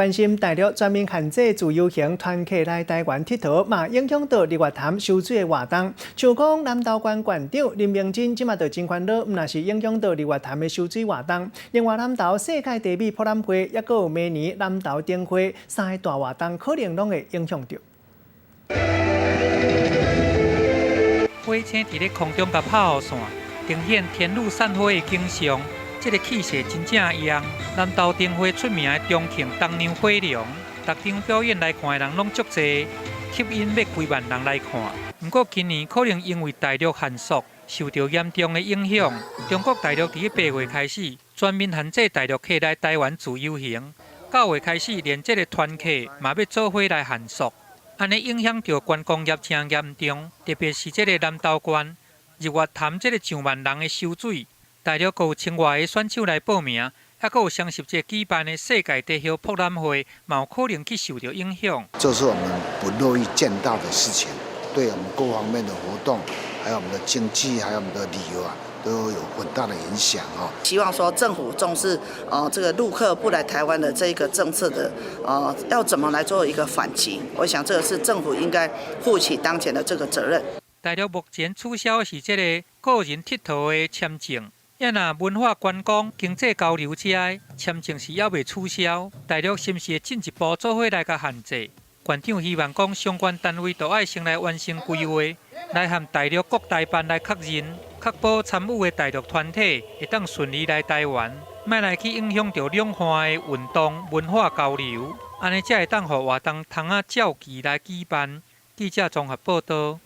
关心大陆全面限制自由行团客来台湾佚佗，嘛影响到日月潭收水的活动。像讲南投县县长林明珍即马就真烦恼，那是影响到日月潭的收水活动。另外，南投世界地美博览会，也有明年南投灯会三个大活动，可能拢会影响到。火星伫咧空中甲抛雨线，呈现天女散花的景象。这个气势真正扬，南投灯会出名的重庆东娘火龙，逐场表演来看的人拢足济，吸引要几万人来看。不过今年可能因为大陆限速受到严重的影响，中国大陆伫8月开始全面限制大陆客来台湾自由行，9月开始连这个团客嘛要做伙来限速，安尼影响到观光业真严重，特别是这个南投县日月潭这个上万人的收水。大陆还有千外个选手来报名，还有双十节举办的世界地球博览会，嘛有可能去受到影响。这是我们不乐意见到的事情，对我们各方面的活动，还有我们的经济，还有我们的旅游啊，都有很大的影响哦。希望说政府重视这个陆客不来台湾的这个政策的要怎么来做一个反击？我想这个是政府应该负起当前的这个责任。大陆目前取消的是这个个人佚佗的签证。也若文化观光、经济交流这的签证是还未取消，大陆是不是会进一步做伙来甲限制？县长希望讲相关单位都要先来完成规划，来和大陆各代办来确认，确保参与的大陆团体会当顺利来台湾，莫来去影响到两岸的运动、文化交流，安尼才会当互活动通照期来举办。记者综合报道。